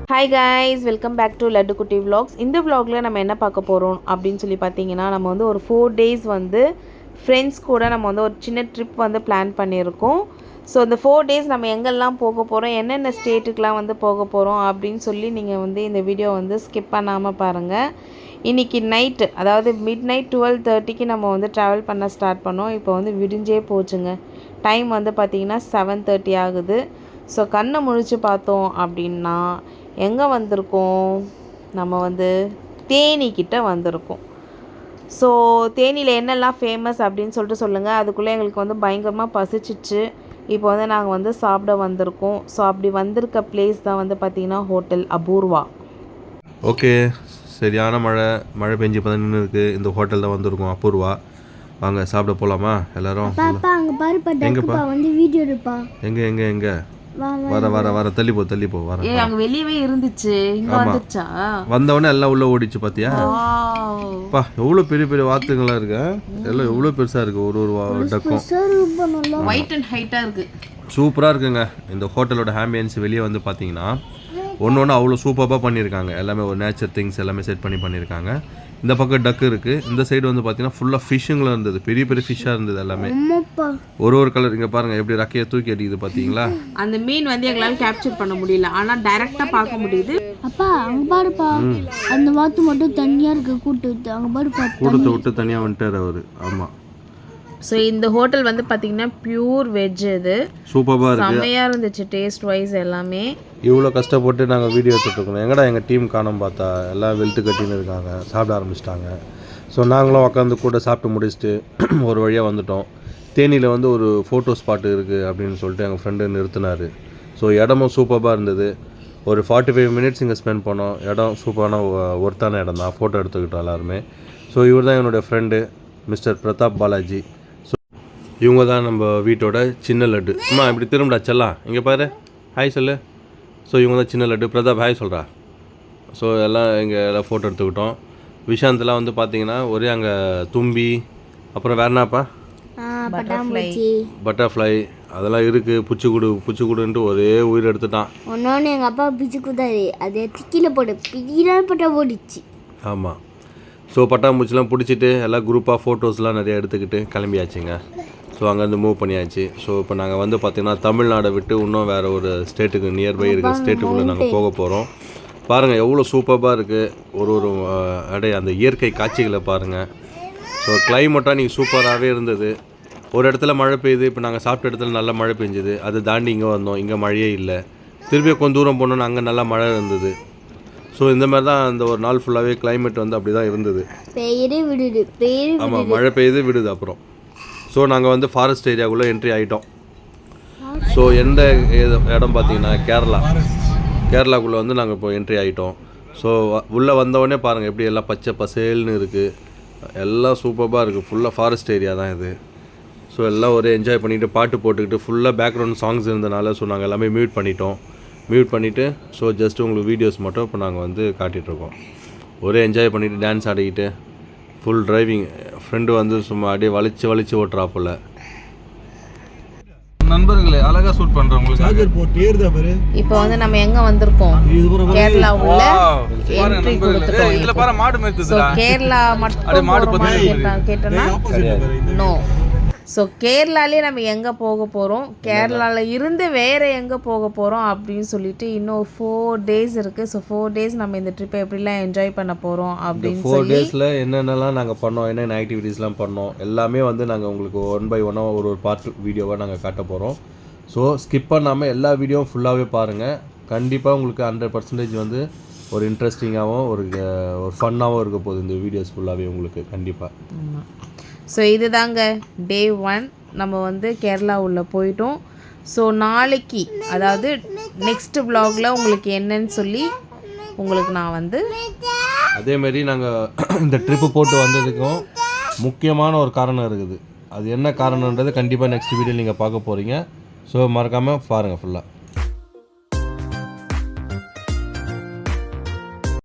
Hi guys, welcome back to Laddu Kutty vlogs. இந்த விலாகில் நம்ம என்ன பார்க்க போகிறோம் அப்படின்னு சொல்லி பார்த்தீங்கன்னா, நம்ம வந்து ஒரு 4 days வந்து ஃப்ரெண்ட்ஸ் கூட நம்ம வந்து ஒரு சின்ன ட்ரிப் வந்து பிளான் பண்ணியிருக்கோம். ஸோ இந்த 4 days நம்ம எங்கெல்லாம் போக போகிறோம், என்னென்ன ஸ்டேட்டுக்கெலாம் வந்து போக போகிறோம் அப்படின்னு சொல்லி நீங்கள் வந்து இந்த வீடியோ வந்து ஸ்கிப் பண்ணாமல் பாருங்கள். இன்றைக்கி நைட்டு, அதாவது மிட் நைட் 12:30க்கு நம்ம வந்து ட்ராவல் பண்ண ஸ்டார்ட் பண்ணோம். இப்போ வந்து விடிஞ்சே போச்சுங்க. டைம் வந்து பார்த்திங்கன்னா 7:30 ஆகுது. ஸோ கண்ணை முழிச்சு பார்த்தோம் அப்படின்னா எங்கே வந்திருக்கோம், நம்ம வந்து தேனிக்கிட்ட வந்திருக்கோம். ஸோ தேனியில் என்னெல்லாம் ஃபேமஸ் அப்படின்னு சொல்லிட்டு சொல்லுங்கள். அதுக்குள்ளே எங்களுக்கு வந்து பயங்கரமாக பசிச்சிச்சு. இப்போ வந்து நாங்கள் வந்து சாப்பிட வந்திருக்கோம். ஸோ அப்படி வந்திருக்க பிளேஸ் தான் வந்து பார்த்திங்கன்னா ஹோட்டல் அபூர்வா. ஓகே, சரியான மழை பெஞ்சு இப்போ தான் நின்று இருக்குது. இந்த ஹோட்டல் தான் வந்திருக்கோம், அபூர்வா. வாங்க சாப்பிட போகலாமா எல்லாரும்? எங்கப்பா வந்து வீடியோ எடுப்பா? எங்கே வர தள்ளி போ வர. அங்க வெளியவே இருந்துச்சு, இங்க வந்துச்சா? வந்தவொடனே எல்லாம் உள்ள ஓடிச்சு பாத்தியா? பா எவ்வளவு பெரிய பெரிய வாத்துங்களா இருக்கு. எல்லாம் எவ்வளவு பெருசா இருக்கு. ஒரு டக்கும் ஒயிட் அண்ட் ஹைட்டா இருக்கு. சூப்பரா இருக்குங்க. இந்த ஹோட்டலோட ஆம்பியன்ஸ் வெளியே வந்து பாத்தீங்கன்னா ஒன்று அவ்வளோ சூப்பராக பண்ணியிருக்காங்க. எல்லாமே ஒரு நேச்சர் திங்ஸ் எல்லாமே செட் பண்ணியிருக்காங்க. இந்த பக்கம் டக்கு இருக்குது. இந்த சைடு வந்து பார்த்தீங்கன்னா ஃபுல்லாக ஃபிஷ்ஷுங்களும் இருந்தது. பெரிய பெரிய ஃபிஷ்ஷாக இருந்தது எல்லாமே. ஒரு கலர். இங்கே பாருங்கள் எப்படி ரக்கையை தூக்கி அடிக்குது பார்த்தீங்களா? அந்த மீன் வந்து எங்களால் கேப்சர் பண்ண முடியல, ஆனால் டைரெக்டாக பார்க்க முடியுது. அப்பா அங்கே பாருப்பா, அந்த வாத்து மட்டும் தனியாக இருக்கு. கூட்டத்தை விட்டு தனியாக வந்துட்டார் அவர். ஆமாம். ஸோ இந்த ஹோட்டல் வந்து பார்த்தீங்கன்னா பியூர் வெஜ். இது சூப்பராக இருக்கு, செம்மையாக இருந்துச்சு டேஸ்ட் வைஸ் எல்லாமே. இவ்வளோ கஷ்டப்பட்டு நாங்கள் வீடியோ எடுத்துகிட்ருக்கோம். எங்கடா எங்கள் டீம் காணோம் பார்த்தா எல்லாம் வெல்ட்டு கட்டின்னு இருக்காங்க, சாப்பிட ஆரம்பிச்சிட்டாங்க. ஸோ நாங்களும் உட்காந்து கூட சாப்பிட்டு முடிச்சுட்டு ஒரு வழியாக வந்துட்டோம். தேனியில் வந்து ஒரு ஃபோட்டோ ஸ்பாட் இருக்குது அப்படின்னு சொல்லிட்டு எங்கள் ஃப்ரெண்டு நிறுத்தினார். ஸோ இடமும் சூப்பராக இருந்தது. ஒரு 45 minutes இங்கே ஸ்பெண்ட் பண்ணோம். இடம் சூப்பரான ஒர்த்தான இடம் தான். ஃபோட்டோ எடுத்துக்கிட்டோம் எல்லாருமே. ஸோ இவர் தான் என்னுடைய ஃப்ரெண்டு மிஸ்டர் பிரதாப் பாலாஜி. இவங்க தான் நம்ம வீட்டோட சின்ன லட்டு. அம்மா இப்படி திரும்பிடா செல்லாம், இங்கே பாரு, ஹாய் சொல்லு. ஸோ இவங்க தான் சின்ன லட்டு. பிரதாப் ஹாய் சொல்கிறா. ஸோ எல்லாம் இங்கே எல்லாம் ஃபோட்டோ எடுத்துக்கிட்டோம். விஷாந்தெலாம் வந்து பார்த்தீங்கன்னா ஒரே அங்கே தும்பி, அப்புறம் வேறு என்னப்பா பட்டர்ஃப்ளை அதெல்லாம் இருக்குது. பூச்சிக்குடுன்ட்டு ஒரே உயிர் எடுத்துட்டான். ஒன்று எங்கள் அப்பா பிச்சு கொடுத்தாரு, அது கீழே பட்டா ஓடிச்சு. ஆமாம். ஸோ பட்டாம்பூச்சிலாம் பிடிச்சிட்டு எல்லாம் குரூப்பாக ஃபோட்டோஸ்லாம் நிறையா எடுத்துக்கிட்டு கிளம்பியாச்சுங்க. ஸோ அங்கேருந்து மூவ் பண்ணியாச்சு. ஸோ இப்போ நாங்கள் வந்து பார்த்திங்கன்னா தமிழ்நாடை விட்டு இன்னும் வேறு ஒரு ஸ்டேட்டுக்கு நியர்பை இருக்கிற ஸ்டேட்டுக்குள்ளே நாங்கள் போக போகிறோம். பாருங்கள் எவ்வளோ சூப்பராக இருக்குது. ஒரு அந்த இயற்கை காட்சிகளை பாருங்கள். ஸோ கிளைமேட்டாக நீங்கள் சூப்பராகவே இருந்தது. ஒரு இடத்துல மழை பெய்யுது. இப்போ நாங்கள் சாப்பிட்ட இடத்துல நல்லா மழை பெஞ்சுது. அதை தாண்டி இங்கே வந்தோம், இங்கே மழையே இல்லை. திருப்பி கொஞ்சம் தூரம் போனோன்னு அங்கே நல்லா மழை இருந்தது. ஸோ இந்த மாதிரி தான் அந்த ஒரு நாள் ஃபுல்லாகவே கிளைமேட் வந்து அப்படி தான் இருந்தது. ஆமாம், மழை பெய்யுது விடுது அப்புறம். ஸோ நாங்கள் வந்து ஃபாரஸ்ட் ஏரியாவுக்குள்ளே என்ட்ரி ஆகிட்டோம். ஸோ எந்த இடம் பார்த்தீங்கன்னா கேரளாக்குள்ளே வந்து நாங்கள் இப்போ என்ட்ரி ஆகிட்டோம். ஸோ உள்ளே வந்தவொடனே பாருங்கள் எப்படி எல்லாம் பச்சை பசேல்னு இருக்குது. எல்லாம் சூப்பராக இருக்குது. ஃபுல்லாக ஃபாரஸ்ட் ஏரியா தான் இது. ஸோ எல்லாம் ஒரே என்ஜாய் பண்ணிவிட்டு பாட்டு போட்டுக்கிட்டு ஃபுல்லாக பேக்ரவுண்ட் சாங்ஸ் இருந்தனால ஸோ நாங்கள் எல்லாமே மியூட் பண்ணிவிட்டு ஸோ ஜஸ்ட் உங்களுக்கு வீடியோஸ் மட்டும் இப்போ நாங்கள் வந்து காட்டிகிட்ருக்கோம். ஒரே என்ஜாய் பண்ணிவிட்டு டான்ஸ் ஆடிக்கிட்டு ஃபுல் டிரைவிங். ஃப்ரெண்டு வந்து சும்மா அப்படியே வலிச்சு ஓட்டுறாப்புல. நண்பர்களே அழகாக ஷூட் பண்ணுறவங்களுக்கு. இப்போ வந்து நம்ம எங்கே வந்திருக்கோம், கேரளா உள்ள என்ட்ரி கொடுத்துட்டோம். இதில் பாரு மாடு மேய்த்துது. ஸோ கேரளா மட்டும் கேட்டோன்னா நோ. ஸோ கேரளாலே நம்ம எங்கே போக போகிறோம், கேரளாவில் இருந்து வேறு எங்கே போக போகிறோம் அப்படின்னு சொல்லிட்டு இன்னும் 4 days இருக்குது. ஸோ 4 days நம்ம இந்த ட்ரிப்பை எப்படிலாம் என்ஜாய் பண்ண போகிறோம் அப்படின்னு 4 daysல என்னென்னலாம் நாங்கள் பண்ணோம், என்னென்ன ஆக்டிவிட்டீஸ்லாம் பண்ணோம் எல்லாமே வந்து நாங்கள் உங்களுக்கு 1 by 1 ஒரு பார்ட் வீடியோவாக நாங்கள் காட்ட போகிறோம். ஸோ ஸ்கிப் பண்ணாமல் எல்லா வீடியோவும் ஃபுல்லாகவே பாருங்கள். கண்டிப்பாக உங்களுக்கு 100% வந்து ஒரு இன்ட்ரெஸ்டிங்காகவும் ஒரு ஃபன்னாகவும் இருக்க போகுது இந்த வீடியோஸ் ஃபுல்லாகவே உங்களுக்கு கண்டிப்பாக. ஸோ இது தாங்க டே 1. நம்ம வந்து கேரளா உள்ளே போயிட்டோம். ஸோ நாளைக்கு, அதாவது நெக்ஸ்ட் vlogல உங்களுக்கு என்னன்னு சொல்லி உங்களுக்கு நான் வந்து அதேமாரி நாங்கள் இந்த ட்ரிப்பு போட்டு வந்ததுக்கும் முக்கியமான ஒரு காரணம் இருக்குது. அது என்ன காரணன்றது கண்டிப்பாக நெக்ஸ்ட் வீடியோ நீங்கள் பார்க்க போகிறீங்க. ஸோ மறக்காமல் பாருங்கள் ஃபுல்லாக.